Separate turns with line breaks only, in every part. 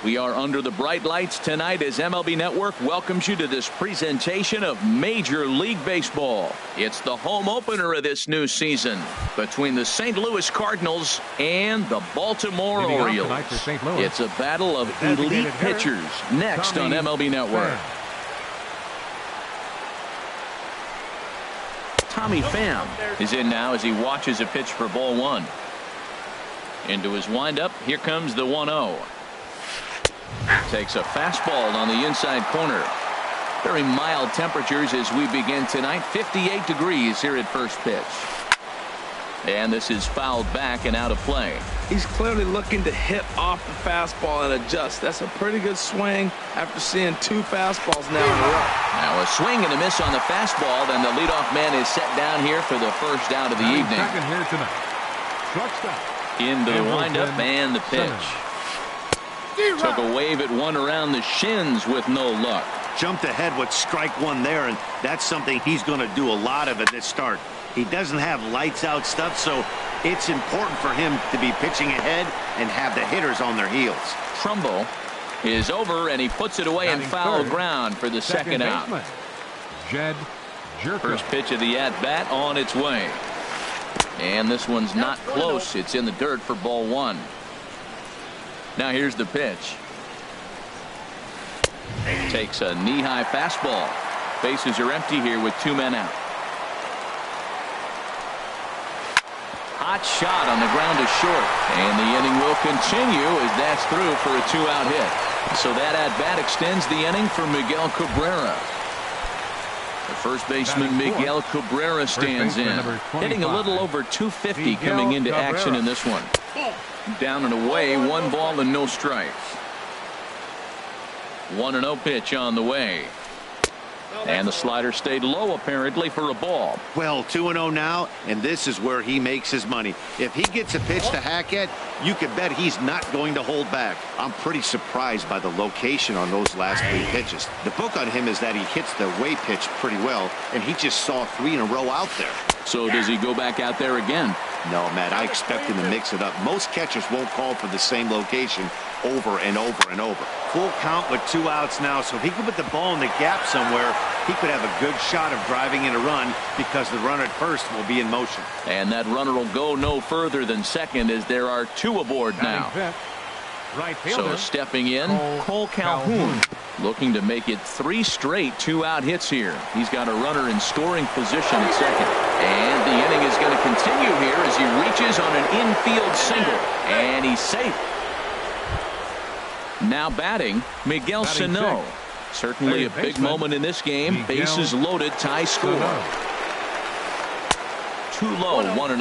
We are under the bright lights tonight as MLB Network welcomes you to this presentation of Major League Baseball. It's the home opener of this new season between the St. Louis Cardinals and the Baltimore Orioles. It's a battle of elite pitchers next on MLB Network. Tommy Pham is in now as he watches a pitch for ball one. Into his windup, here comes the 1-0. Takes a fastball on the inside corner. Very mild temperatures as we begin tonight. 58 degrees here at first pitch. And this is fouled back and out of play.
He's clearly looking to hit off the fastball and adjust. That's a pretty good swing after seeing two fastballs now in a row.
Now a swing and a miss on the fastball. Then the leadoff man is set down here for the first out of the evening.
Second here tonight. Shortstop.
Into the windup and the pitch. Took a wave at one around the shins with no luck.
Jumped ahead with strike one there, and that's something he's going to do a lot of at this start. He doesn't have lights out stuff, so it's important for him to be pitching ahead and have the hitters on their heels.
Trumbo is over, and he puts it away in foul ground for the second out. First pitch of the at-bat on its way. And this one's not close. It's in the dirt for ball one. Now here's the pitch. Takes a knee-high fastball. Bases are empty here with two men out. Hot shot on the ground to short. And the inning will continue as that's through for a two-out hit. So that at-bat extends the inning for Miguel Cabrera. The first baseman Miguel Cabrera stands in. Hitting a little over 250 coming into action in this one. Down and away, 1 ball and no strikes. 1-0 pitch on the way. And the slider stayed low apparently for a ball.
Well, 2-0 now, and this is where he makes his money. If he gets a pitch to hack at, you can bet he's not going to hold back. I'm pretty surprised by the location on those last 3 pitches. The book on him is that he hits the way pitch pretty well, and he just saw 3 in a row out there.
So does he go back out there again?
No, Matt, I expect him to mix it up. Most catchers won't call for the same location over and over and over. Full count with 2 outs now, so if he could put the ball in the gap somewhere, he could have a good shot of driving in a run because the runner at first will be in motion.
And that runner will go no further than second as there are 2 aboard now. So stepping in, Cole Calhoun looking to make it 3 straight 2-out hits here. He's got a runner in scoring position at second. And the inning is going to continue here as he reaches on an infield single. And he's safe. Now batting, Miguel Sano. Certainly a big moment in this game. Bases loaded, tie score. Too low, 1-0.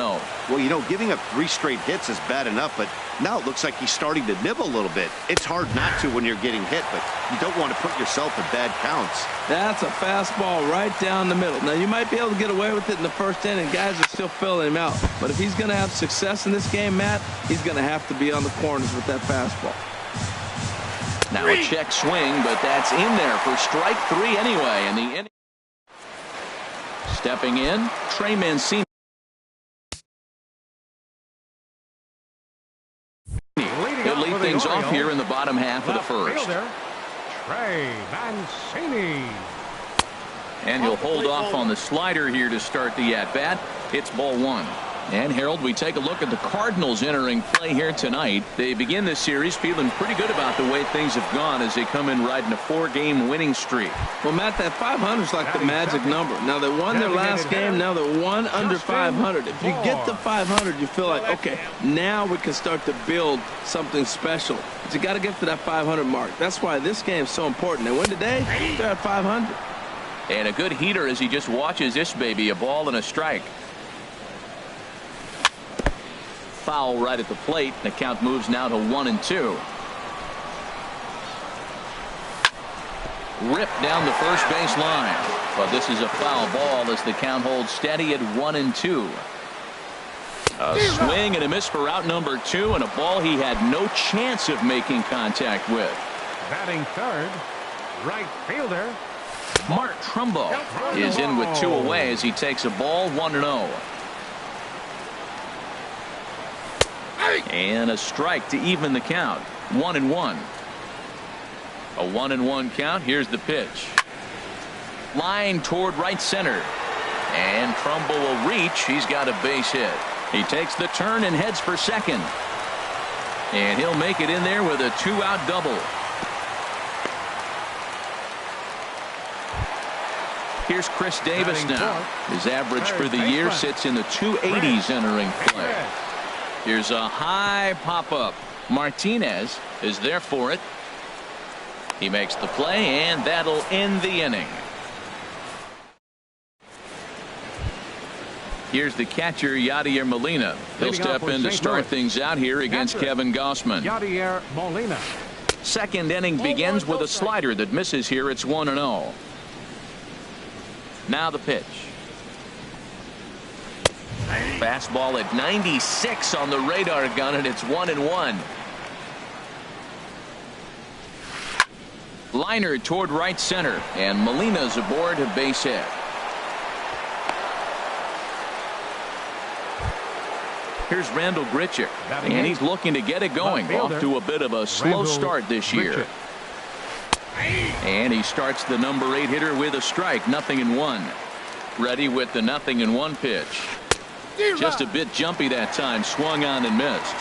Well, you know, giving up 3 straight hits is bad enough, but now it looks like he's starting to nibble a little bit. It's hard not to when you're getting hit, but you don't want to put yourself in bad counts.
That's a fastball right down the middle. Now, you might be able to get away with it in the first inning. Guys are still filling him out. But if he's going to have success in this game, Matt, he's going to have to be on the corners with that fastball.
Now a check swing, but that's in there for strike 3 anyway. And the inning. Stepping in, Trey Mancini. He'll lead things off here in the bottom half of the first.
Trey Mancini.
And he'll hold off on the slider here to start the at-bat. It's ball 1. And Harold, we take a look at the Cardinals entering play here tonight. They begin this series feeling pretty good about the way things have gone as they come in riding a 4-game winning streak.
Well, Matt, that 500 is like the magic number. Now they won their last game. Now they're 1 under 500. If you get the 500, you feel like, okay, now we can start to build something special. But you got to get to that 500 mark. That's why this game is so important. They win today, they're at 500.
And a good heater as he just watches this baby, a ball and a strike. Foul right at the plate. The count moves now to 1-2. Ripped down the first base line. But this is a foul ball as the count holds steady at 1-2. A swing and a miss for out number 2, and a ball he had no chance of making contact with.
Batting third, right fielder
Mark Trumbo is in with 2 away as he takes a ball 1-0. And a strike to even the count. 1-1. A 1-1 count. Here's the pitch. Line toward right center. And Trumbo will reach. He's got a base hit. He takes the turn and heads for second. And he'll make it in there with a 2-out double. Here's Chris Davis now. His average for the year sits in the 280s entering play. Here's a high pop-up. Martinez is there for it. He makes the play, and that'll end the inning. Here's the catcher, Yadier Molina. He'll step in to start things out here against Kevin Gossman.
Yadier Molina.
Second inning begins with a slider that misses here. It's 1-0. Now the pitch. Fastball at 96 on the radar gun, and it's 1-1. Liner toward right center, and Molina's aboard a base hit. Here's Randall Grichuk, and he's looking to get it going. Off to a bit of a slow start this year. And he starts the number 8 hitter with a strike. 0-1. Ready with the 0-1 pitch. Just a bit jumpy that time. Swung on and missed.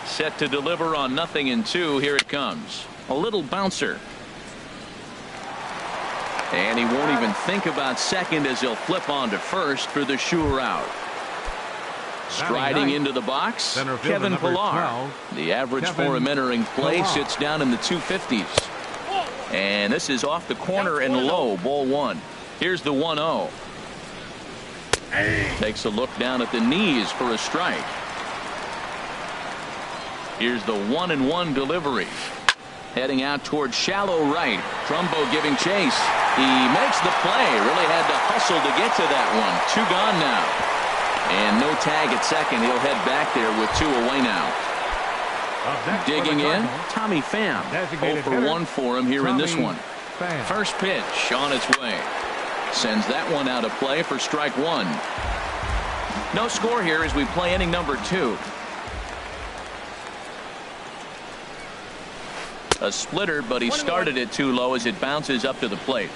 Set to deliver on 0-2. Here it comes. A little bouncer. And he won't even think about second as he'll flip on to first for the sure out. Striding into the box, Kevin Pillar. The average for him entering play sits down in the 250s. And this is off the corner and low. Ball 1. Here's the 1-0. Takes a look down at the knees for a strike. Here's the 1-1 delivery. Heading out towards shallow right. Trumbo giving chase. He makes the play. Really had to hustle to get to that one. 2 gone now. And no tag at second. He'll head back there with 2 away now. Digging in, Tommy Pham. 0 for 1 for him here in this one. First pitch on its way. Sends that one out of play for strike 1. No score here as we play inning number 2. A splitter, but he started it too low as it bounces up to the plate.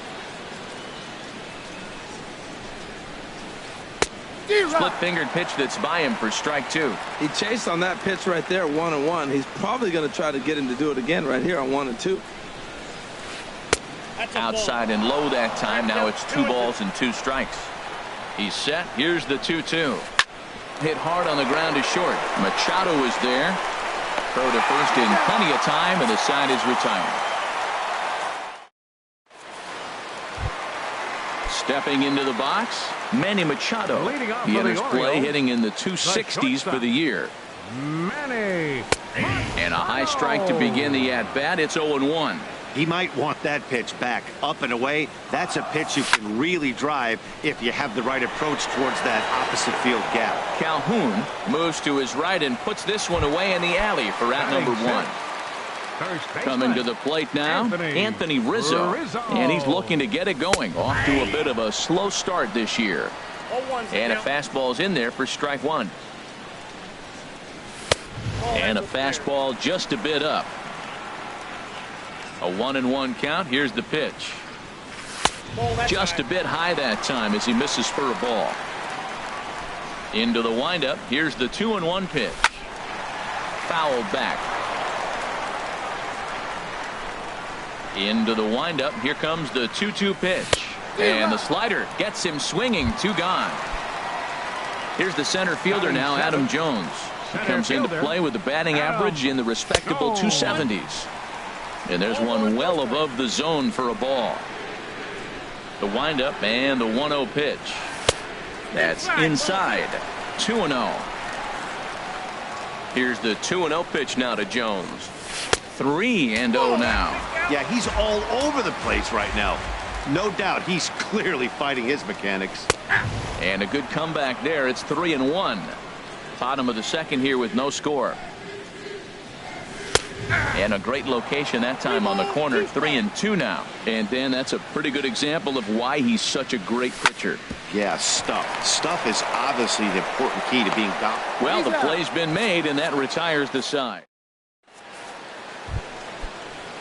Split-fingered pitch that's by him for strike 2.
He chased on that pitch right there, 1-1. He's probably going to try to get him to do it again right here on 1-2.
Outside and low that time. Now it's 2 balls and 2 strikes. He's set. Here's the 2-2. Hit hard on the ground to short. Machado is there. Throw to first in plenty of time, and the side is retired. Stepping into the box, Manny Machado. He enters play hitting in the 260s for the year.
Manny.
And a high strike to begin the at-bat. It's 0-1.
He might want that pitch back. Up and away, that's a pitch you can really drive if you have the right approach towards that opposite field gap.
Calhoun moves to his right and puts this one away in the alley for out number 1. Coming to the plate now, Anthony Rizzo. And he's looking to get it going. Off to a bit of a slow start this year. And a fastball's in there for strike 1. And a fastball just a bit up. A 1-1 count. Here's the pitch. Just a bit high that time as he misses for a ball. Into the windup. Here's the 2-1 pitch. Fouled back. Into the windup. Here comes the 2-2 pitch. And the slider gets him swinging. 2 gone. Here's the center fielder now, Adam Jones. He comes into play with a batting average in the respectable 270s. And there's one well above the zone for a ball. The windup and the 1-0 pitch. That's inside. 2-0. Here's the 2-0 pitch now to Jones. 3-0 now.
Yeah, he's all over the place right now. No doubt he's clearly fighting his mechanics.
And a good comeback there. It's 3-1. Bottom of the second here with no score. And a great location that time on the corner. 3-2 now. And Dan, that's a pretty good example of why he's such a great pitcher.
Yeah, stuff. Stuff is obviously the important key to being dominant.
Well, the play's been made, and that retires the side.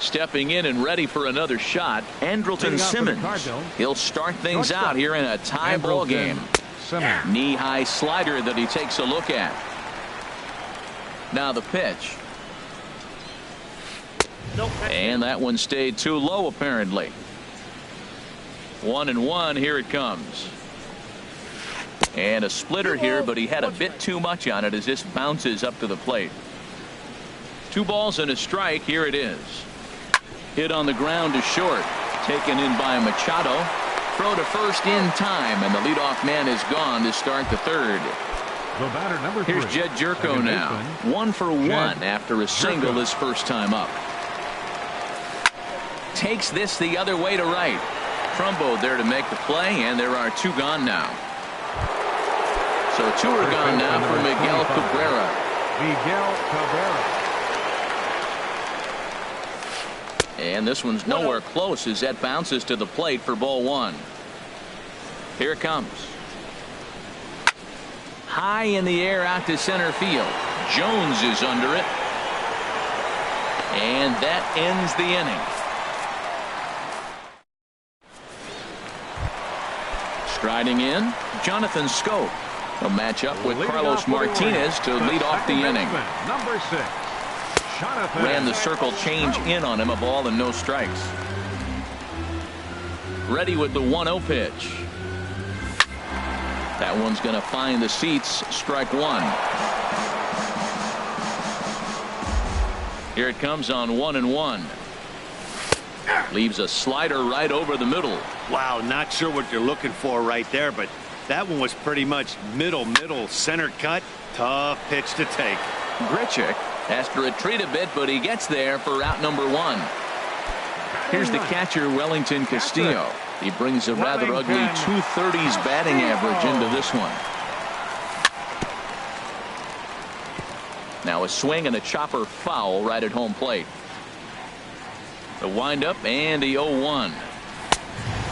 Stepping in and ready for another shot, Andrelton Simmons. He'll start things out here in a tie ball game. Knee-high slider that he takes a look at. Now the pitch. And that one stayed too low, apparently. 1-1. Here it comes. And a splitter here, but he had a bit too much on it as this bounces up to the plate. 2 balls and a strike. Here it is. Hit on the ground to short. Taken in by Machado. Throw to first in time, and the leadoff man is gone to start the third.
The batter, number 3.
Here's Jed Jerko now. 1 for 1 after a single his first time up. Takes this the other way to right. Trumbo there to make the play, and there are 2 gone now. So 2 are gone now for Miguel Cabrera.
Miguel Cabrera.
And this one's nowhere close as that bounces to the plate for ball 1. Here it comes. High in the air out to center field. Jones is under it. And that ends the inning. Striding in, Jonathan Scope. A matchup with Carlos Martinez to lead off the inning.
Number 6.
Ran the circle change in on him, a ball and no strikes. Ready with the 1-0 pitch. That one's going to find the seats. Strike 1. Here it comes on 1-1. Leaves a slider right over the middle.
Wow, not sure what you're looking for right there, but that one was pretty much middle, center cut. Tough pitch to take.
Grichuk has to retreat a bit, but he gets there for out number 1. Here's the catcher, Wellington Castillo. He brings a rather ugly 230s batting average into this one. Now a swing and a chopper foul right at home plate. The windup and the 0-1.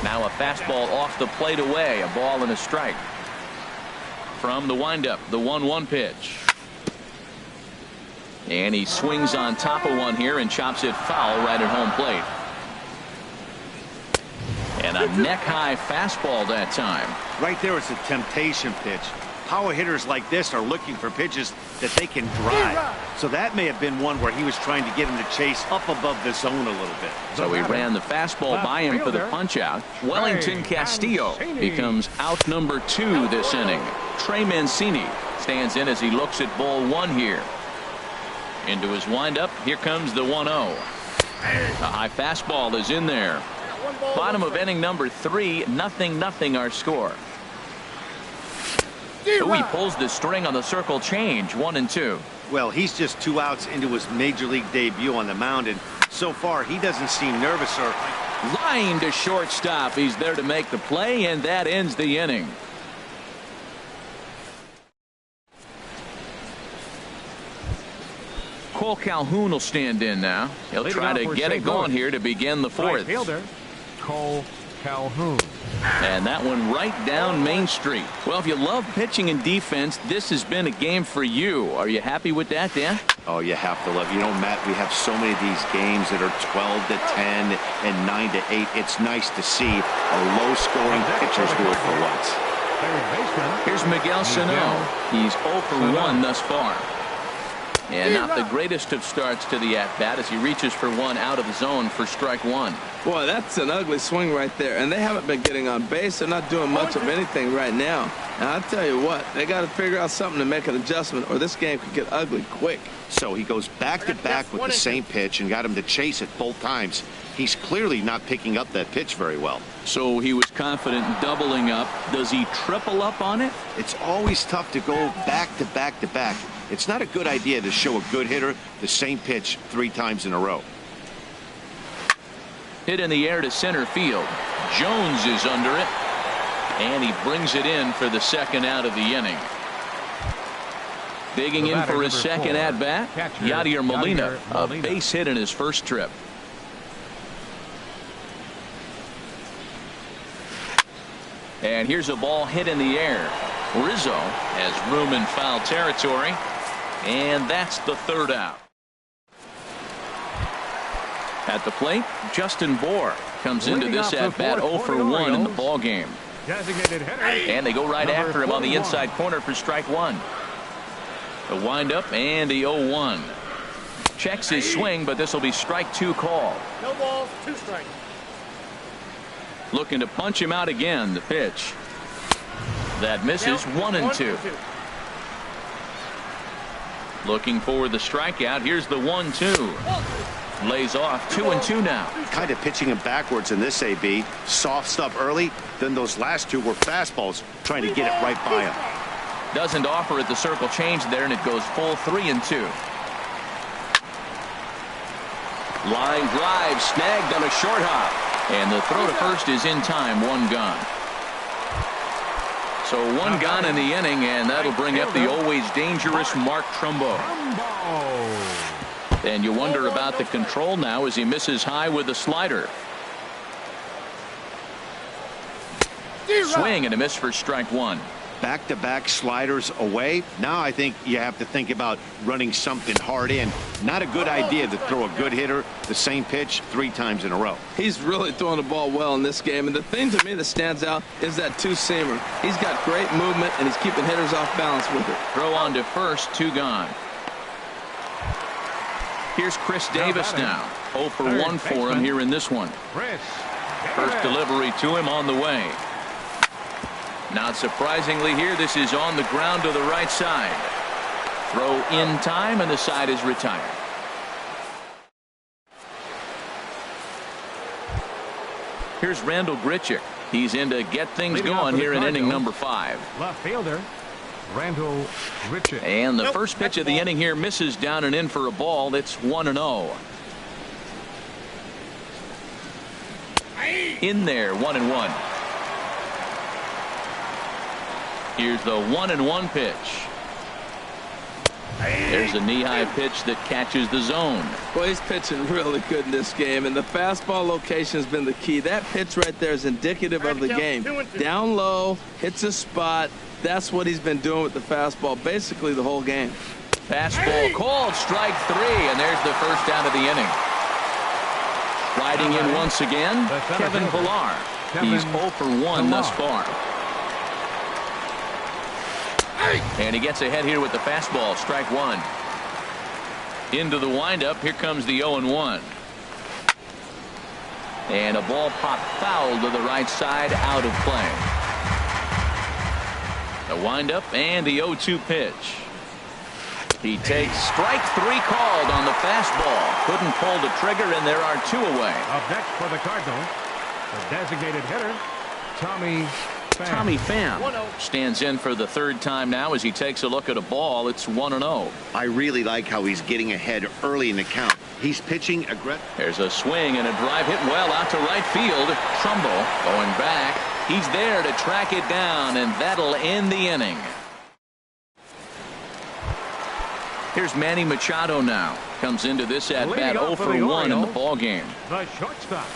Now a fastball off the plate away. A ball and a strike. From the windup, the 1-1 pitch. And he swings on top of one here and chops it foul right at home plate. And a neck-high fastball that time.
Right there, it's a temptation pitch. Power hitters like this are looking for pitches that they can drive. So that may have been one where he was trying to get him to chase up above the zone a little bit.
So he ran the fastball by him for the punch-out. Wellington Castillo becomes out number 2 this inning. Trey Mancini stands in as he looks at ball 1 here. Into his windup. Here comes the 1-0. A high fastball is in there. Bottom of inning number 3. 0-0 our score. Ooh, he pulls the string on the circle change. 1-2.
Well, he's just 2 outs into his major league debut on the mound, and so far he doesn't seem nervous or.
Line to shortstop. He's there to make the play, and that ends the inning. Cole Calhoun will stand in now. He'll try to get it going here to begin the 4th.
Right fielder, Cole Calhoun.
And that one right down Main Street. Well, if you love pitching and defense, this has been a game for you. Are you happy with that, Dan?
Oh, you have to love. You know, Matt, we have so many of these games that are 12-10 and 9-8. It's nice to see a low-scoring pitchers do it for once.
Here's Miguel Sano. He's 0 for 1 thus far. And not the greatest of starts to the at-bat as he reaches for one out of the zone for strike 1.
Boy, that's an ugly swing right there. And they haven't been getting on base. They're not doing much of anything right now. And I'll tell you what, they got to figure out something to make an adjustment or this game could get ugly quick.
So he goes back-to-back with the same pitch and got him to chase it both times. He's clearly not picking up that pitch very well.
So he was confident in doubling up. Does he triple up on it?
It's always tough to go back-to-back-to-back. It's not a good idea to show a good hitter the same pitch 3 times in a row.
Hit in the air to center field. Jones is under it. And he brings it in for the 2nd out of the inning. Digging in for his second at-bat, Yadier Molina, a base hit in his first trip. And here's a ball hit in the air. Rizzo has room in foul territory, and that's the third out. At the plate, Justin Bour comes into this at-bat 0 for 1 in the ball game. And they go right after him on the inside corner for strike one. The windup and the 0-1. Checks his swing, but this will be strike two call.
No balls, 2 strikes.
Looking to punch him out again. The pitch. That misses 1-2. Looking for the strikeout. Here's the 1-2. Lays off 2-2 now.
Kind of pitching him backwards in this AB. Soft stuff early. Then those last two were fastballs trying to get it right by him.
Doesn't offer at the circle change there, and it goes full 3-2. Line drive snagged on a short hop, and the throw to first is in time. 1 gone. So 1 gone in the inning, and that'll bring up the always dangerous Mark Trumbo. And you wonder about the control now as he misses high with a slider. Swing and a miss for strike one.
Back-to-back sliders away. Now I think you have to think about running something hard in. Not a good idea to throw a good hitter the same pitch 3 times in a row.
He's really throwing the ball well in this game, and the thing to me that stands out is that two-seamer. He's got great movement, and he's keeping hitters off balance with it.
Throw on to first, 2 gone. Here's Chris Davis now. 0 for 1 for him here in this one. First delivery to him on the way. Not surprisingly here, this is on the ground to the right side. Throw in time, and the side is retired. Here's Randall Grichuk. He's in to get things going here in inning number 5.
Left fielder Randall Grichuk.
And the first pitch of the inning here misses down and in for a ball. It's 1-0. In there, 1-1. Here's the 1-1 pitch. There's a knee-high pitch that catches the zone.
Well, he's pitching really good in this game, and the fastball location has been the key. That pitch right there is indicative of the game. Down low, hits a spot. That's what he's been doing with the fastball basically the whole game.
Fastball called, strike 3, and there's the first out of the inning. Riding in once again, Kevin Pillar. He's 0 for 1 thus far. And he gets ahead here with the fastball, strike 1. Into the windup, here comes the 0-1. And a ball popped foul to the right side, out of play. The windup and the 0-2 pitch. He takes strike 3 called on the fastball. Couldn't pull the trigger, and there are 2 away.
Up next for the Cardinals, the designated hitter, Tommy Pham
stands in for the 3rd time now as he takes a look at a ball. It's 1-0.
I really like how he's getting ahead early in the count. He's pitching aggressive.
There's a swing and a drive hit well out to right field. Trumbo going back. He's there to track it down, and that'll end the inning. Here's Manny Machado now. Comes into this at-bat 0 for 1 in the ball game.
The shortstop.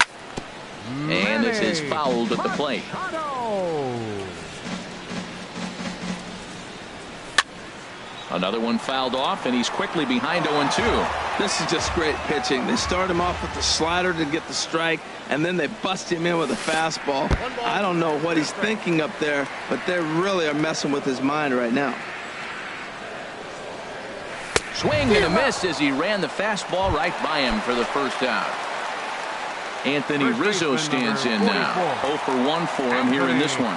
And this is fouled at the plate. Another one fouled off, and he's quickly behind 0-2.
This is just great pitching. They start him off with the slider to get the strike, and then they bust him in with a fastball. I don't know what he's thinking up there, but they really are messing with his mind right now.
Swing and a miss as he ran the fastball right by him for the first out. Anthony Rizzo stands in now. 0 for 1 for him here in this one.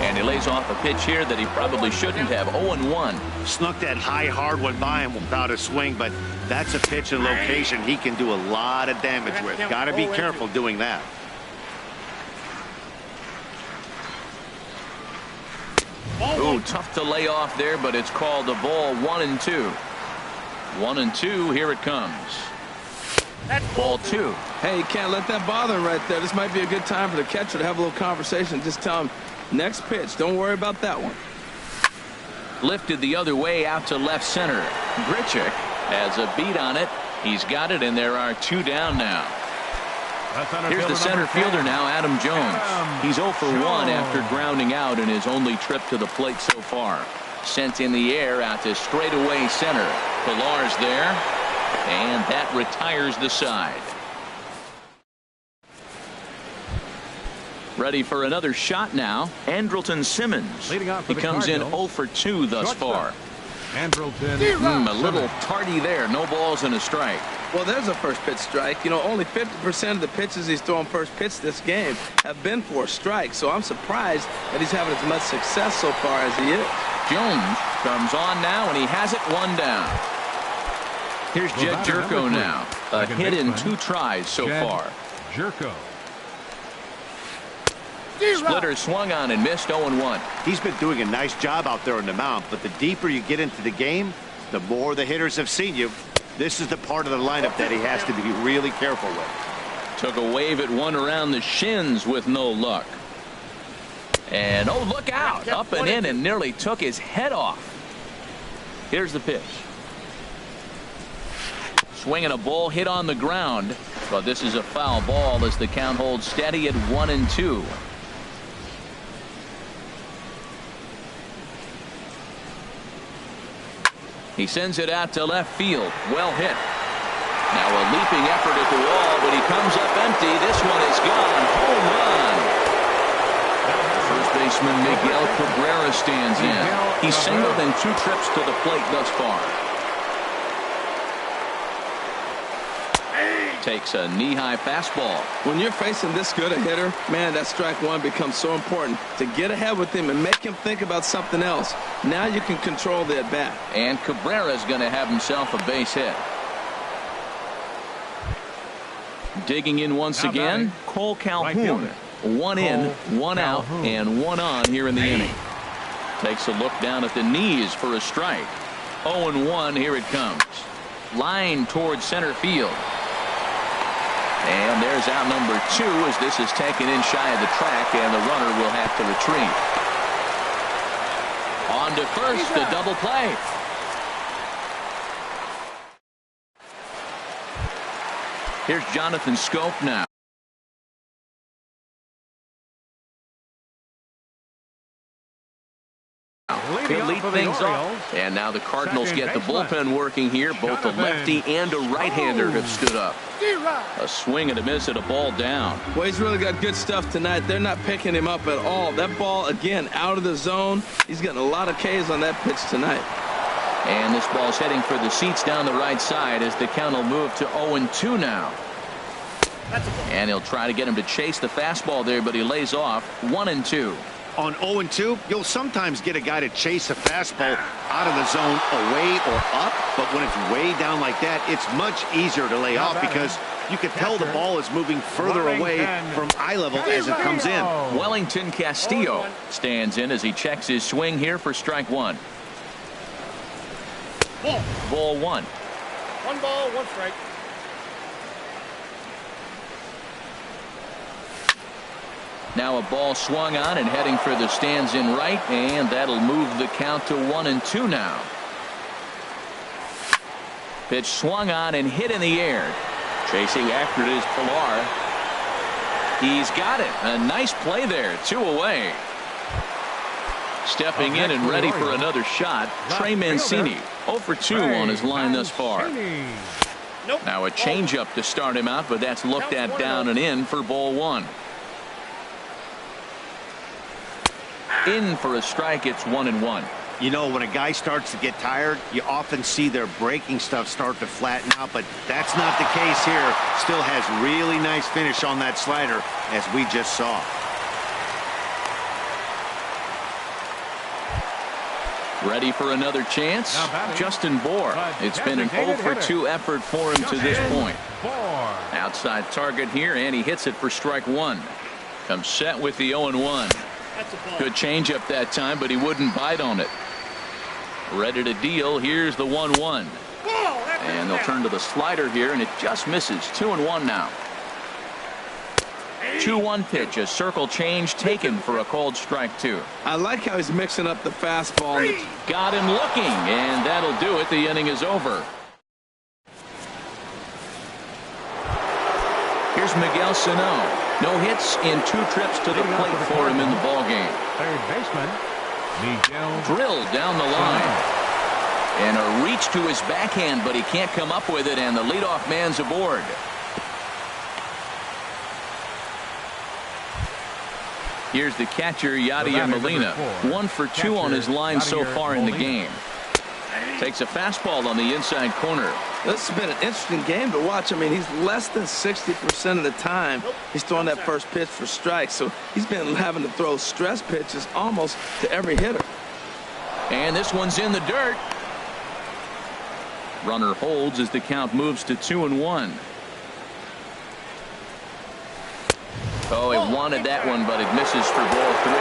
And he lays off a pitch here that he probably shouldn't have. 0-1.
Snuck that high hard one by him without a swing, but that's a pitch and location he can do a lot of damage with. Got to be careful doing that.
Ooh, tough to lay off there, but it's called the ball. 1-2. 1-2. Here it comes. Ball 2.
Hey, you can't let that bother him right there. This might be a good time for the catcher to have a little conversation. Just tell him, next pitch. Don't worry about that one.
Lifted the other way out to left center. Grichuk has a beat on it. He's got it, and there are 2 down now. Here's the center fielder now, Adam Jones. He's 0 for 1 after grounding out in his only trip to the plate so far. Sent in the air out to straightaway center. Pillar's there, and that retires the side. Ready for another shot now. Andrelton Simmons. He comes in 0 for 2 thus far.
Andrelton.
A little tardy there. No balls and a strike.
Well, there's a first pitch strike. You know, only 50% of the pitches he's thrown first pitch this game have been for a strike. So I'm surprised that he's having as much success so far as he is.
Jones comes on now, and he has it 1 down. Here's Jed Jerko now. A hit in 2 tries so far.
Jerko.
Splitter swung on and missed 0-1.
He's been doing a nice job out there on the mound, but the deeper you get into the game, the more the hitters have seen you. This is the part of the lineup that he has to be really careful with.
Took a wave at one around the shins with no luck. And oh, look out. Up and in and nearly took his head off. Here's the pitch. Swinging a ball hit on the ground, but this is a foul ball as the count holds steady at 1-2. He sends it out to left field. Well hit. Now a leaping effort at the wall, but he comes up empty. This one is gone. Home run. First baseman Miguel Cabrera stands in. He's singled in 2 trips to the plate thus far. Takes a knee-high fastball.
When you're facing this good a hitter, man, that strike 1 becomes so important to get ahead with him and make him think about something else. Now you can control the at-bat.
And Cabrera's going to have himself a base hit. Digging in once again, Cole Calhoun. 1 in, 1 out, and 1 on here in the inning. Takes a look down at the knees for a strike. 0-1, here it comes. Line towards center field. And there's out number 2 as this is taken in shy of the track, and the runner will have to retreat. On to first, a double play. Here's Jonathan Scope now. He'll lead things off. And now the Cardinals get the bullpen working here. Both a lefty and a right-hander have stood up. A swing and a miss at a ball down.
Well, he's really got good stuff tonight. They're not picking him up at all. That ball, again, out of the zone. He's getting a lot of Ks on that pitch tonight.
And this ball's heading for the seats down the right side as the count will move to 0-2 now. And he'll try to get him to chase the fastball there, but he lays off. 1-2.
On 0-2, you'll sometimes get a guy to chase a fastball out of the zone away or up, but when it's way down like that, it's much easier to lay off because you can tell the ball is moving further away from eye level as it comes in.
Wellington Castillo stands in as he checks his swing here for strike 1. Ball 1.
1 ball, 1 strike.
Now a ball swung on and heading for the stands in right, and that'll move the count to 1-2 now. Pitch swung on and hit in the air. Chasing after it is Pilar. He's got it. A nice play there. 2 away. Stepping in and ready for another shot, Trey Mancini. 0 for 2 on his line thus far. Now a changeup to start him out, but that's looked at down and in for ball 1. In for a strike, it's 1-1.
You know, when a guy starts to get tired, you often see their breaking stuff start to flatten out, but that's not the case here. Still has really nice finish on that slider, as we just saw.
Ready for another chance? Justin Bour. It's been an 0 for 2 effort for him to this point. Outside target here, and he hits it for strike 1. Comes set with the 0-1. Good changeup that time, but he wouldn't bite on it. Ready to deal. Here's the 1-1. And they'll turn to the slider here, and it just misses. 2-1 now. 2-1 pitch, a circle change taken for a called strike 2.
I like how he's mixing up the fastball.
Got him looking, and that'll do it. The inning is over. Here's Miguel Sano. No hits in 2 trips to the plate for him in the ballgame.
Third baseman, Miguel.
Drilled down the line. And a reach to his backhand, but he can't come up with it, and the leadoff man's aboard. Here's the catcher, Yadier Molina. 1 for 2 on his line so far in the game. Takes a fastball on the inside corner.
This has been an interesting game to watch. I mean, he's less than 60% of the time he's throwing that first pitch for strikes. So he's been having to throw stress pitches almost to every hitter.
And this one's in the dirt. Runner holds as the count moves to 2-1. Oh, he wanted that one, but it misses for ball 3.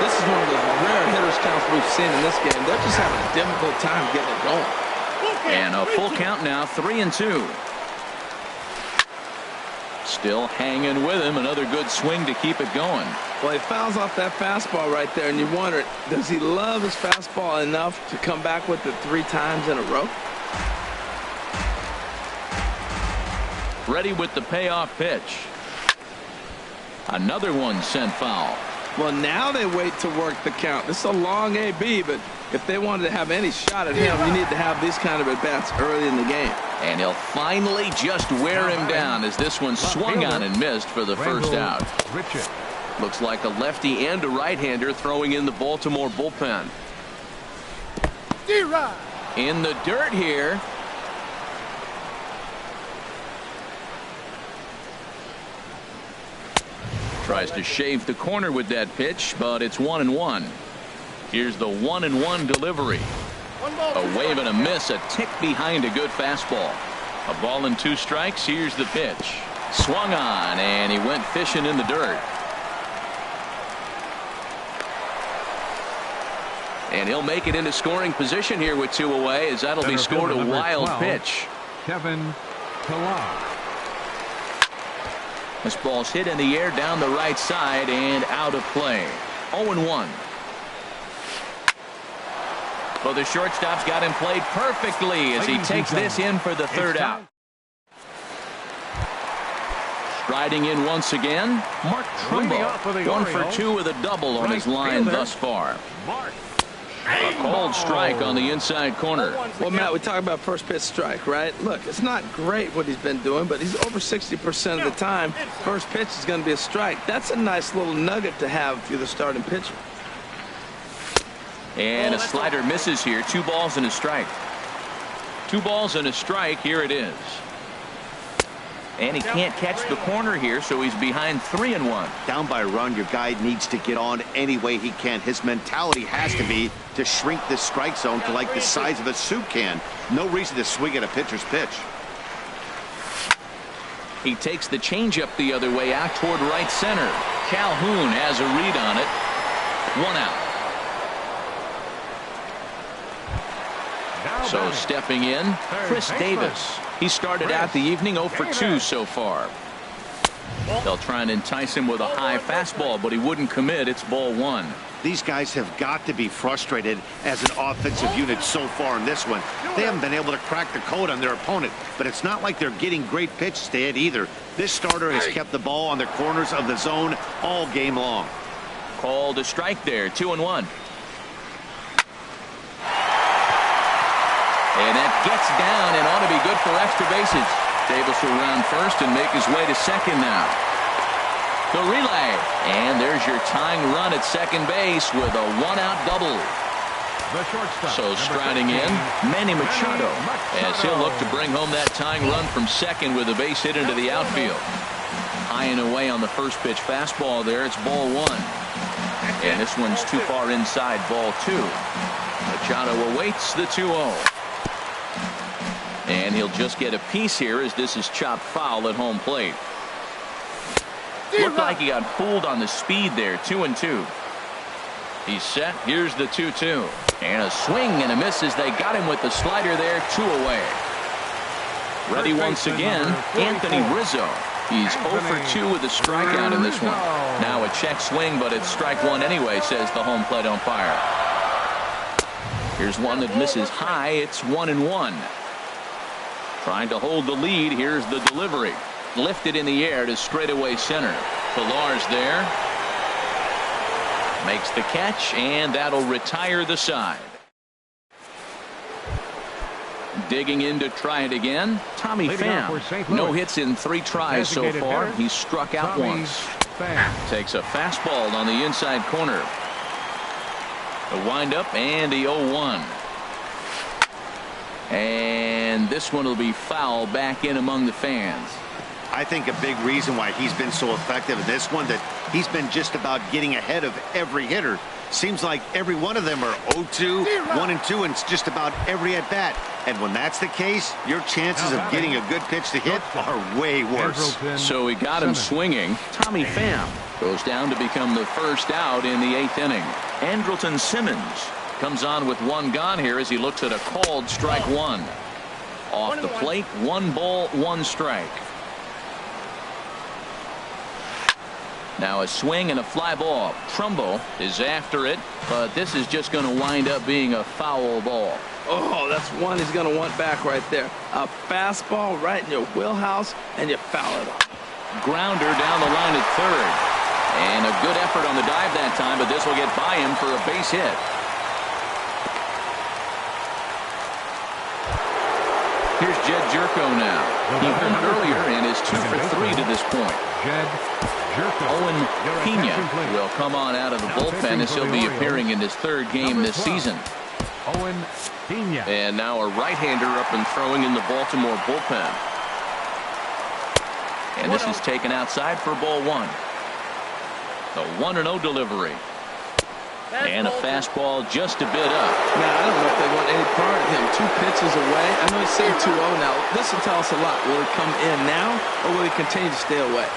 This is one of those rare hitters counts we've seen in this game. They're just having a difficult time getting it going.
And a full count now, 3-2. Still hanging with him. Another good swing to keep it going.
Well, he fouls off that fastball right there, and you wonder, does he love his fastball enough to come back with it 3 times in a row?
Ready with the payoff pitch. Another one sent foul.
Well, now they wait to work the count. This is a long AB, but if they wanted to have any shot at him, you need to have these kind of at-bats early in the game.
And he'll finally just wear him down as this one swung on and missed for the first out. Looks like a lefty and a right-hander throwing in the Baltimore bullpen. In the dirt here. Tries to shave the corner with that pitch, but it's 1-1. Here's the 1-1 delivery. A wave and a miss, a tick behind a good fastball. A ball and 2 strikes. Here's the pitch. Swung on, and he went fishing in the dirt. And he'll make it into scoring position here with 2 away, as that'll be scored a wild pitch.
Kevin Pillar.
This ball's hit in the air down the right side and out of play. 0-1. Well, the shortstop's got him played perfectly as he takes this in for the 3rd out. Striding in once again, Mark Trumbo. 1 for 2 with a double on his line thus far. A cold strike on the inside corner.
Well, Matt, we talk about first pitch strike, right? Look, it's not great what he's been doing, but he's over 60% of the time. First pitch is going to be a strike. That's a nice little nugget to have if you're the starting pitcher.
And a slider misses here. 2 balls and a strike. 2 balls and a strike. Here it is. And he can't catch the corner here, so he's behind 3-1.
Down by a run, your guy needs to get on any way he can. His mentality has to be to shrink this strike zone to like the size of a soup can. No reason to swing at a pitcher's pitch.
He takes the changeup the other way out toward right center. Calhoun has a read on it. 1 out. So stepping in, Chris Davis. He started out the evening 0 for 2 so far. They'll try and entice him with a high fastball, but he wouldn't commit. It's ball 1.
These guys have got to be frustrated as an offensive unit so far in this one. They haven't been able to crack the code on their opponent, but it's not like they're getting great pitches to hit either. This starter has kept the ball on the corners of the zone all game long.
Called a strike there, 2-1. And that gets down and ought to be good for extra bases. Davis will round first and make his way to second now. The relay. And there's your tying run at second base with a 1-out double. So striding in, Manny Machado, as he'll look to bring home that tying run from second with a base hit into the outfield. High and away on the first pitch fastball there. It's ball 1. And this one's too far inside, ball 2. Machado awaits the 2-0. And he'll just get a piece here as this is chopped foul at home plate. Looked like he got fooled on the speed there. 2-2. He's set. Here's the 2-2. And a swing and a miss as they got him with the slider there. 2 away. Ready once again, Anthony Rizzo. He's 0 for 2 with a strikeout in this one. Now a check swing, but it's strike one anyway, says the home plate umpire. Here's one that misses high. It's 1-1. Trying to hold the lead. Here's the delivery. Lifted in the air to straightaway center. Pillar's there. Makes the catch, and that'll retire the side. Digging in to try it again. Tommy Pham. No hits in 3 tries so far. He's struck out once. Takes a fastball on the inside corner. The windup and the 0-1. And this one will be foul back in among the fans.
I think a big reason why he's been so effective in this one, that he's been just about getting ahead of every hitter. Seems like every one of them are 0-2, 1-2, and it's just about every at bat. And when that's the case, your chances of getting a good pitch to hit are way worse.
So he got him swinging. Tommy Pham goes down to become the first out in the 8th inning. Andrelton Simmons comes on with 1 gone here as he looks at a called strike 1. Off the plate, 1 ball, 1 strike. Now a swing and a fly ball. Trumbo is after it, but this is just going to wind up being a foul ball.
Oh, that's one he's going to want back right there. A fastball right in your wheelhouse, and you foul it off.
Grounder down the line at third. And a good effort on the dive that time, but this will get by him for a base hit. Here's Jed Jerko now. He hit earlier and is 2 for 3 to this point. Owen Pena will come on out of the bullpen as he'll be appearing in his 3rd game this season.
Owen Pena.
And now a right-hander up and throwing in the Baltimore bullpen. And this is taken outside for ball 1. The 1-0 delivery. And a fastball just a bit up.
Man, I don't know if they want any part of him. 2 pitches away. I know he's saying 2-0 now. This will tell us a lot. Will he come in now, or will he continue to stay away?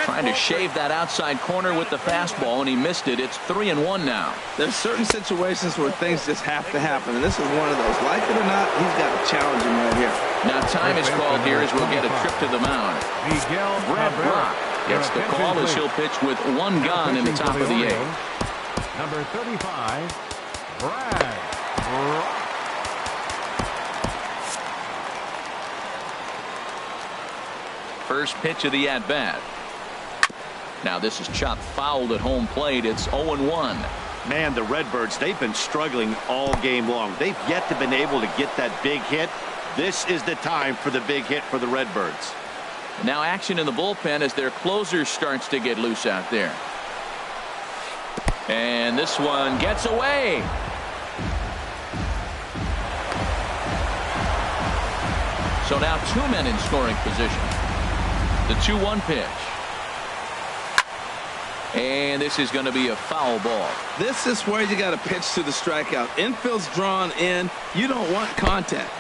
Trying to shave that outside corner with the fastball, and he missed it. It's 3-1 now.
There's certain situations where things just have to happen, and this is one of those. Like it or not, he's got to challenge him right here.
Now time is called here as we'll get a trip to the mound. Brad Brock gets the call as he'll pitch with 1 gone in the top of the 8th.
Number 35, Brad Brock.
First pitch of the at-bat. Now this is chopped foul at home plate. It's 0-1.
Man, the Redbirds, they've been struggling all game long. They've yet to been able to get that big hit. This is the time for the big hit for the Redbirds.
Now action in the bullpen as their closer starts to get loose out there. And this one gets away. So now 2 men in scoring position. The 2-1 pitch. And this is going to be a foul ball.
This is where you got to pitch to the strikeout. Infield's drawn in. You don't want contact.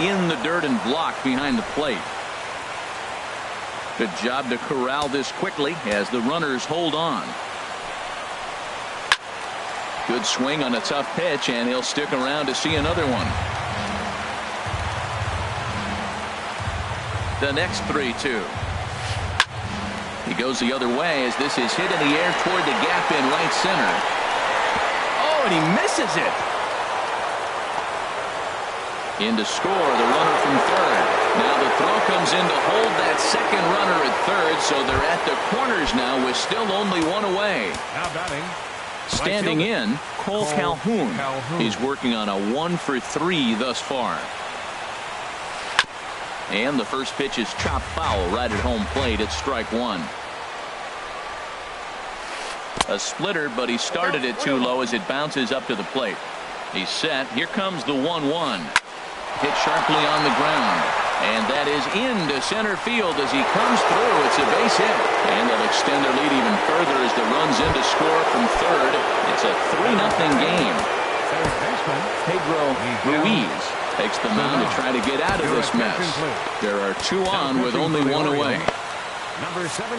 In the dirt and blocked behind the plate. Good job to corral this quickly as the runners hold on. Good swing on a tough pitch, and he'll stick around to see another one. The next 3-2. He goes the other way as this is hit in the air toward the gap in right center. Oh, and he misses it. In to score, the runner from third. Now the throw comes in to hold that second runner at third, so they're at the corners now with still only 1 away.
Now batting.
Standing in, Cole Calhoun. He's working on a 1 for 3 thus far. And the first pitch is chopped foul right at home plate. It's strike 1. A splitter, but he started it too low as it bounces up to the plate. He's set. Here comes the 1-1. Hit sharply on the ground. And that is into center field as he comes through. It's a base hit. And they'll extend their lead even further as the run's in to score from third. It's a 3-0 game. Pedro Ruiz takes the mound to try to get out of this mess. There are 2 on with only 1 away.
Number 17,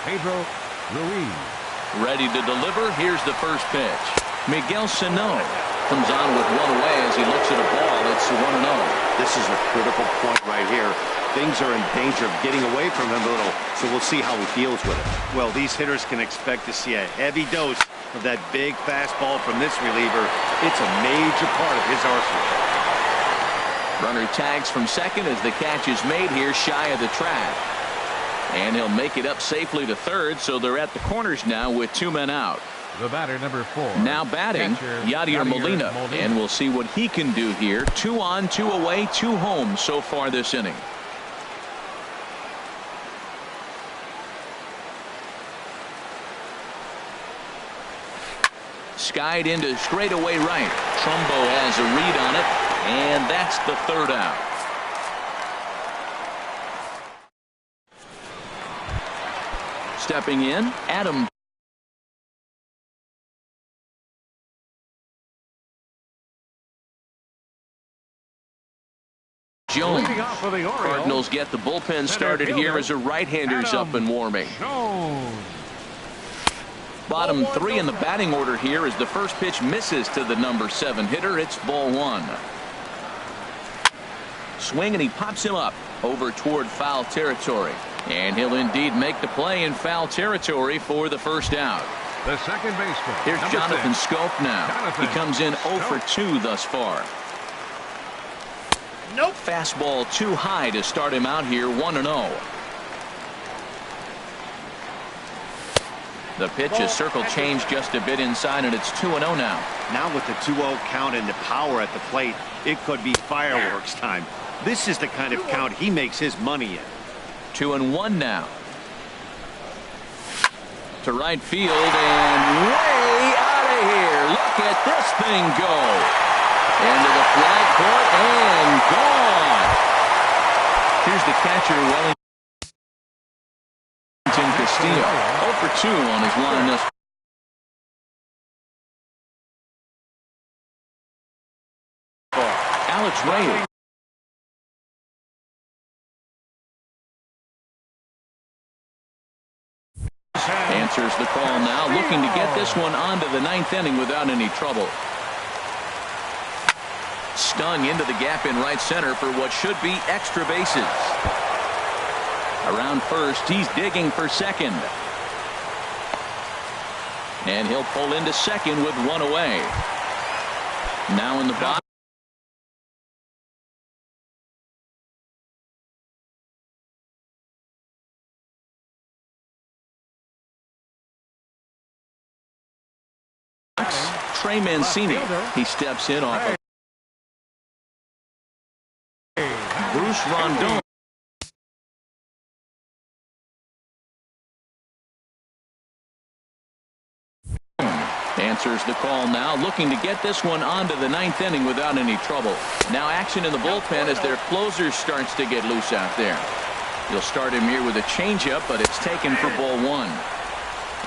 Pedro Ruiz.
Ready to deliver. Here's the first pitch. Miguel Sano Comes on with one away as he looks at a ball. It's 1-0.
This is a critical point right here. Things are in danger of getting away from him a little, so we'll see how he feels with it. Well, these hitters can expect to see a heavy dose of that big fastball from this reliever. It's a major part of his arsenal.
Runner tags from second as the catch is made here shy of the track. And he'll make it up safely to third, so they're at the corners now with 2 men out.
The batter, number 4.
Now batting, Yadier Molina. And we'll see what he can do here. 2 on, 2 away, 2 home so far this inning. Skied into straightaway right. Trumbo has a read on it, and that's the 3rd out. Stepping in, Adam Jones. Cardinals get the bullpen started here as a right-hander's up and warming. Bottom 3 in the batting order here as the first pitch misses to the number 7 hitter. It's ball 1. Swing, and he pops him up over toward foul territory. And he'll indeed make the play in foul territory for the first out.
The second baseman.
Here's Jonathan Schoop now. He comes in 0 for 2 thus far.
Nope.
Fastball too high to start him out here, 1-0. The pitch is circle changed just a bit inside, and it's 2-0 now.
Now with the 2-0 count and the power at the plate, it could be fireworks time. This is the kind of count he makes his money in.
2-1 now. To right field and way out of here. Look at this thing go. Into the flag court and gone. Here's the catcher, Wellington Castillo. 0 for 2 on his line thus far. Alex Reyes. Answers the call now, looking to get this one onto the 9th inning without any trouble. Stung into the gap in right center for what should be extra bases. Around first, he's digging for second. And he'll pull into second with 1 away. Now in the box. Trey Mancini. He steps in off of Bruce Rondon. Answers the call now, looking to get this one onto the 9th inning without any trouble. Now action in the bullpen as their closer starts to get loose out there. You'll start him here with a changeup, but it's taken for ball 1.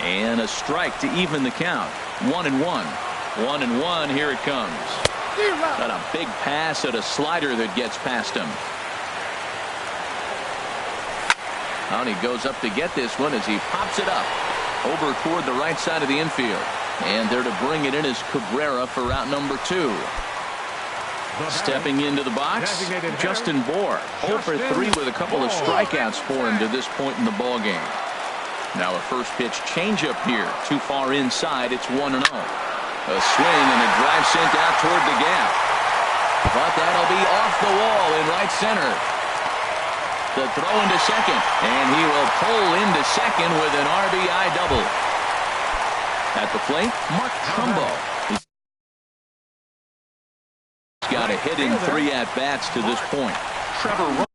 And a strike to even the count. 1-1. 1-1. Here it comes. Got a big pass at a slider that gets past him. And he goes up to get this one as he pops it up over toward the right side of the infield. And there to bring it in is Cabrera for route number 2. Stepping into the box, Justin Bour. 0 for 3 with a couple of strikeouts for him to this point in the ballgame. Now a first pitch changeup here. Too far inside. It's 1-0. A swing and a drive sent out toward the gap. But that'll be off the wall in right center. The throw into second. And he will pull into second with an RBI double. At the plate, Mark Trumbo. He's got a hit in 3 at-bats to this point. Trevor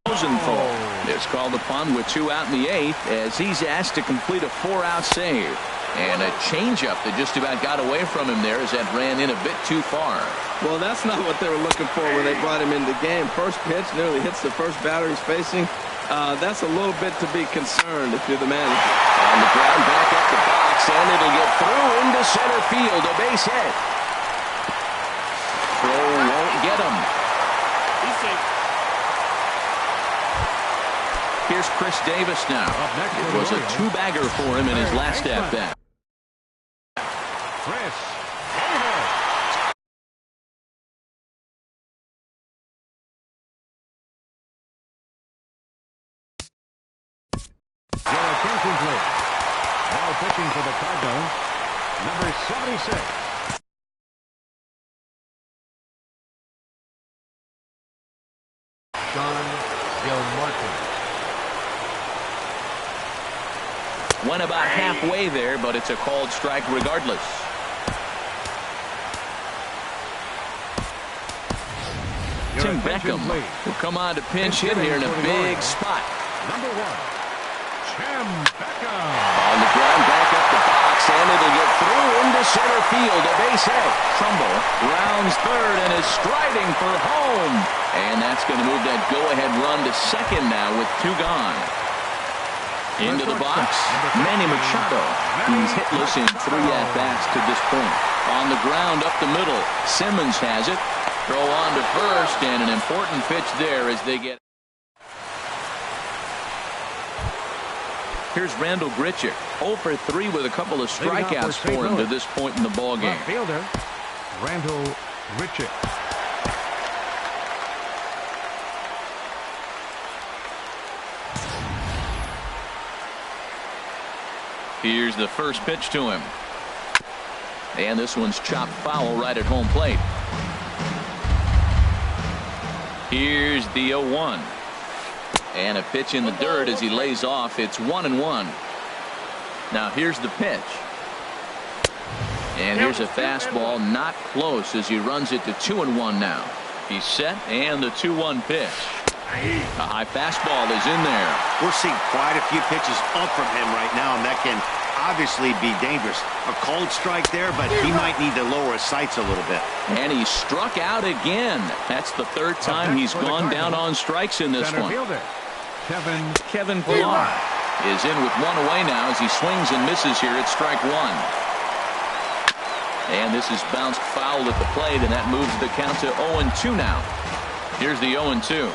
Rosenthal is called upon with 2 out in the 8th as he's asked to complete a 4-out save. And a changeup that just about got away from him there as that ran in a bit too far.
Well, that's not what they were looking for when they brought him in the game. First pitch nearly hits the first batter he's facing. That's a little bit to be concerned if you're the manager.
On the ground, back up the box, and it'll get through into center field. A base hit. Throw won't get him.
He's safe.
Here's Chris Davis now. It was a 2-bagger for him in his last at-bat.
Chris Davis. Your attention, please. Now pitching for the Cardinals, number 76.
Went about halfway there, but it's a called strike regardless. Tim Beckham will come on to pinch hit here in a big spot.
Number 1, Tim Beckham.
On the ground, back up the box, and it'll get through into center field. A base hit. Trumbull rounds third and is striding for home. And that's going to move that go-ahead run to second now with 2 gone. Into the box, Manny Machado. He's hitless in 3 at-bats to this point. On the ground, up the middle, Simmons has it. Throw on to first, and an important pitch there as they get. Here's Randall Grichuk, 0 for 3 with a couple of strikeouts for him to this point in the ballgame.
Left fielder, Randall Grichuk.
Here's the first pitch to him. And this one's chopped foul right at home plate. Here's the 0-1. And a pitch in the dirt as he lays off. It's 1-1. Now here's the pitch. And here's a fastball not close as he runs it to 2-1 now. He's set, and the 2-1 pitch. A high fastball is in there.
We're seeing quite a few pitches up from him right now, and that can obviously be dangerous. A cold strike there, but he might need to lower his sights a little bit.
And he struck out again. That's the 3rd time he's gone down on strikes in this one. Kevin Pillar is in with 1 away now as he swings and misses here at strike 1. And this is bounced foul at the plate, and that moves the count to 0-2 now. Here's the 0-2.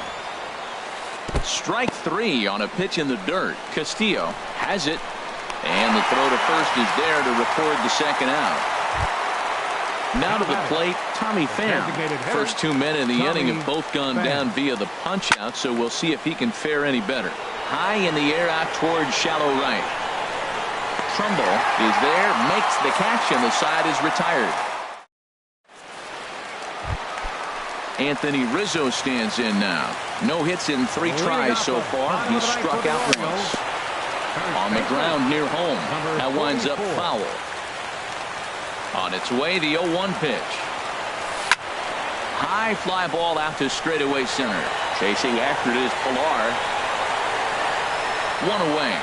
Strike 3 on a pitch in the dirt. Castillo has it, and the throw to first is there to record the second out. Now to the plate, Tommy Pham. First 2 men in the inning have both gone down via the punch out, so we'll see if he can fare any better. High in the air out towards shallow right. Trumbull is there, makes the catch, and the side is retired. Anthony Rizzo stands in now. No hits in 3 tries so far. He's struck out once. On the ground near home. That winds up foul. On its way, the 0-1 pitch. High fly ball out to straightaway center. Chasing after it is Pillar. 1 away.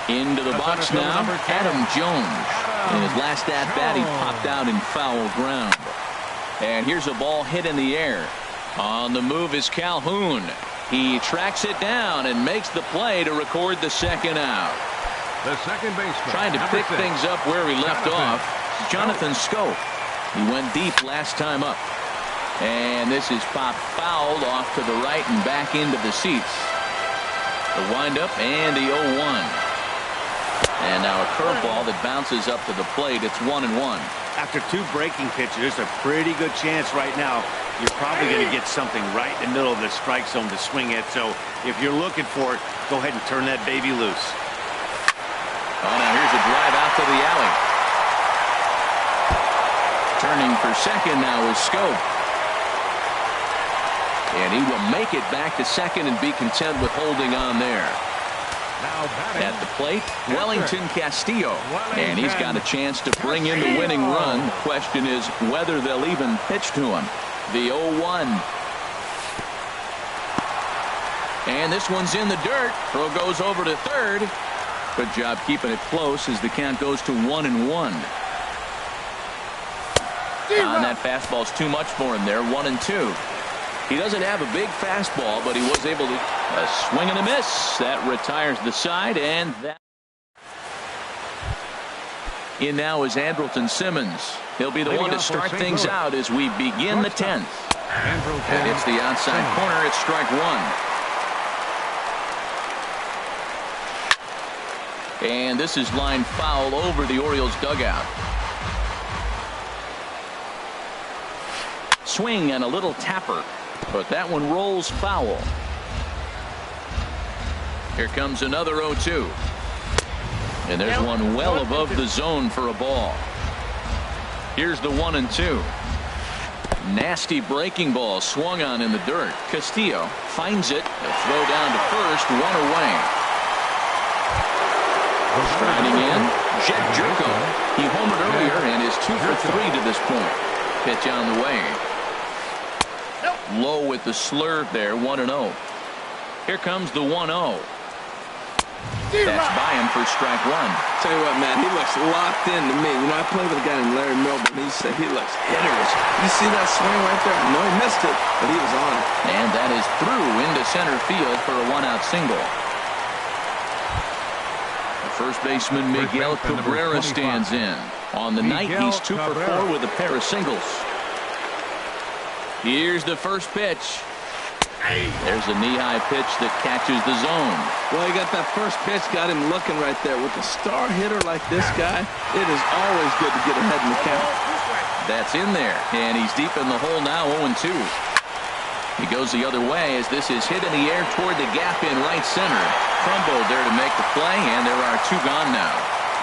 Into the box now, Adam Jones. In his last at-bat, he popped out in foul ground. And here's a ball hit in the air. On the move is Calhoun. He tracks it down and makes the play to record the second out.
The second baseman.
Trying to pick things up where he left off. Jonathan Schoop. He went deep last time up. And this is popped fouled off to the right and back into the seats. The windup and the 0-1. And now a curveball that bounces up to the plate. It's 1-1.
After 2 breaking pitches, there's a pretty good chance right now you're probably going to get something right in the middle of the strike zone to swing at. So if you're looking for it, go ahead and turn that baby loose.
Oh, now here's a drive out to the alley. Turning for second now is Schoop. And he will make it back to second and be content with holding on there. At the plate, Wellington Castillo. And he's got a chance to bring in the winning run. The question is whether they'll even pitch to him. The 0-1. And this one's in the dirt. Throw goes over to third. Good job keeping it close as the count goes to 1-1. And that fastball's too much for him there. 1-2. He doesn't have a big fastball, but he was able to swing and a miss. That retires the side, and that. In now is Andrelton Simmons. He'll be the one to start things out as we begin the 10th. And it's the outside corner. It's strike 1. And this is line foul over the Orioles dugout. Swing and a little tapper, but that one rolls foul. Here comes another 0-2. And there's one well above the zone for a ball. Here's the 1-2. Nasty breaking ball swung on in the dirt. Castillo finds it. A throw down to first, one away. Striding in, Jed Jerko. He homered earlier and is 2 for 3 to this point. Pitch on the way. Low with the slurve there, 1-0. Here comes the 1-0. That's by him for strike one.
Tell you what, man, he looks locked in to me. You know, I played with a guy named Larry Milburn. He said he looks hitters. You see that swing right there? I know he missed it, but he was on it.
And that is through into center field for a one-out single. The first baseman Miguel Cabrera stands in. On the night, he's 2 for 4 with a pair of singles. Here's the first pitch. There's a knee-high pitch that catches the zone.
Well, he got that first pitch, got him looking right there. With a star hitter like this guy, it is always good to get ahead in the count.
That's in there, and he's deep in the hole now, 0-2. He goes the other way as this is hit in the air toward the gap in right center. Trumbo there to make the play, and there are 2 gone now.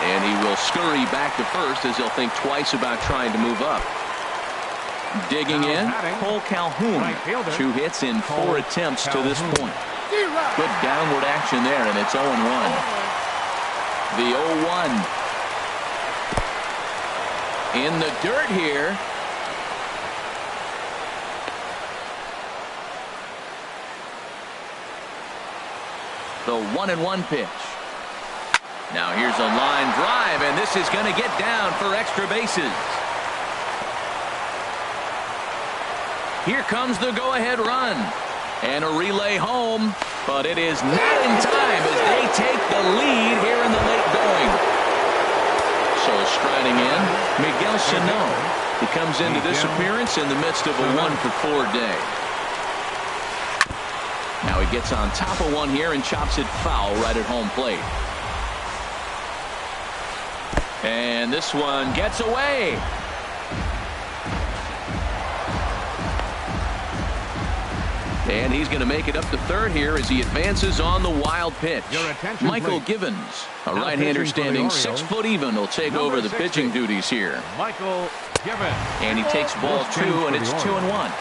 And he will scurry back to first as he'll think twice about trying to move up. Digging in, Cole Calhoun. 2 hits in 4 attempts to this point. Good downward action there, and it's 0-1. The 0-1. In the dirt here. The 1-1 pitch. Now here's a line drive, and this is going to get down for extra bases. Here comes the go-ahead run. And a relay home, but it is not in time as they take the lead here in the late going. So striding in, Miguel Sano. He comes into this appearance in the midst of a 1 for 4 day. Now he gets on top of one here and chops it foul right at home plate. And this one gets away. And he's going to make it up to third here as he advances on the wild pitch. Michael Givens, a right-hander standing 6 foot even, will take over the pitching duties here.
Michael Givens.
And he takes ball 2, and it's 2-1.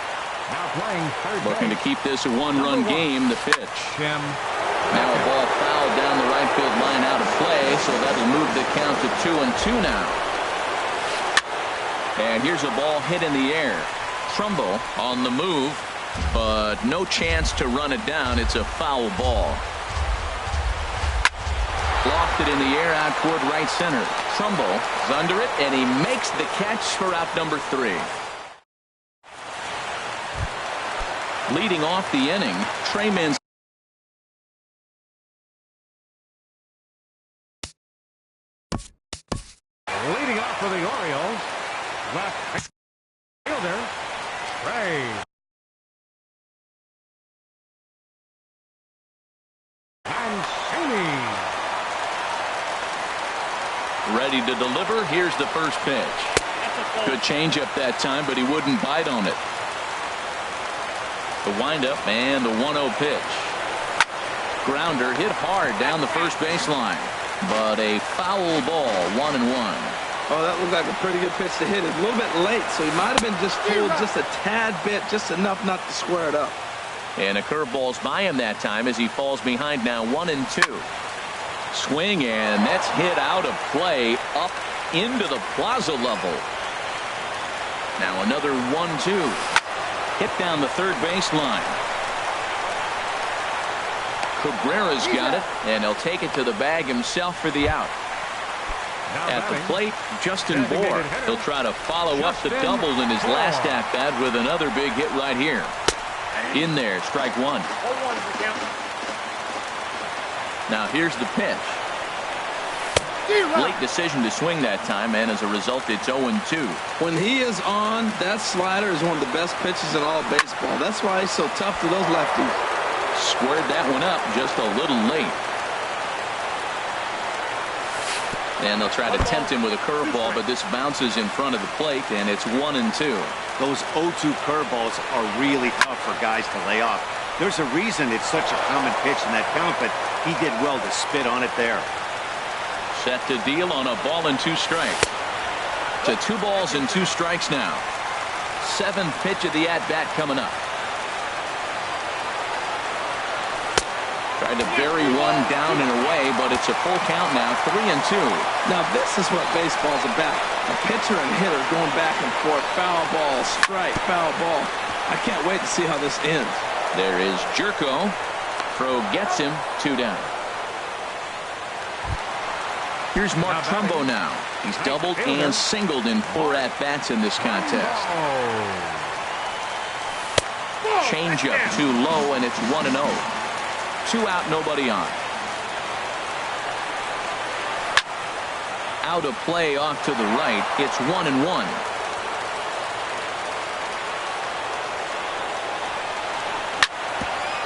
Looking to keep this a 1-run game, the pitch. Now a ball fouled down the right field line out of play, so that'll move the count to 2-2 now. And here's a ball hit in the air. Trumbo on the move, but no chance to run it down. It's a foul ball. Lofted in the air out toward right center. Trumbo is under it, and he makes the catch for out number 3. Leading off the inning, Trey Mancini.
Leading off for the Orioles, left fielder, Trey Mancini.
Ready to deliver. Here's the first pitch. Good changeup that time, but he wouldn't bite on it. The windup and the 1-0 pitch. Grounder hit hard down the first baseline, but a foul ball, 1-1.
Oh, that looked like a pretty good pitch to hit. It's a little bit late, so he might have been just fooled just a tad bit, just enough not to square it up.
And a curveball's by him that time as he falls behind now 1-2. Swing, and that's hit out of play up into the plaza level. Now another 1-2. Hit down the third baseline. Cabrera's got it, and he'll take it to the bag himself for the out. At the plate, Justin Bohr. He'll try to follow up the double in his last at-bat with another big hit right here. In there, strike 1. Now here's the pitch. Late decision to swing that time, and as a result, it's 0-2.
When he is on, that slider is one of the best pitches in all baseball. That's why he's so tough to those lefties.
Squared that one up just a little late. And they'll try to tempt him with a curveball, but this bounces in front of the plate, and it's 1-2.
Those 0-2 curveballs are really tough for guys to lay off. There's a reason it's such a common pitch in that count, but he did well to spit on it there.
Set to deal on a ball and 2 strikes. To 2 balls and 2 strikes now. 7th pitch of the at-bat coming up. Tried to bury one down and away, but it's a full count now, 3-2.
Now this is what baseball's about. A pitcher and hitter going back and forth. Foul ball, strike, foul ball. I can't wait to see how this ends.
There is Jerko. Crow gets him, 2 down. Here's Mark Trumbo now. He's doubled and singled in 4 at-bats in this contest. Changeup too low, and it's 1-0. 2 out, nobody on. Out of play off to the right. It's 1-1.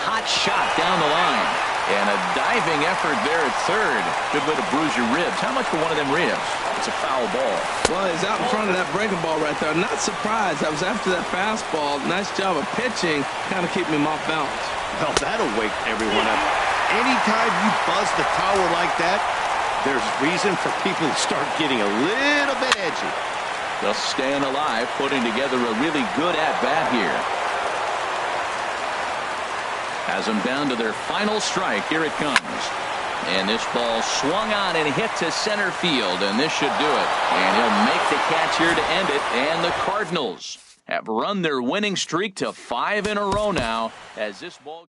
Hot shot down the line. And a diving effort there at third. Good way to bruise your ribs. How much for one of them ribs? It's a foul ball.
Well, he's out in front of that breaking ball right there. Not surprised. I was after that fastball. Nice job of pitching. Kind of keep him off balance.
Well, that'll wake everyone up. Anytime you buzz the tower like that, there's reason for people to start getting a little bit edgy.
Just staying alive, putting together a really good at-bat here. Has them down to their final strike. Here it comes. And this ball swung on and hit to center field, and this should do it. And he'll make the catch here to end it, and the Cardinals have run their winning streak to 5 in a row now as this ball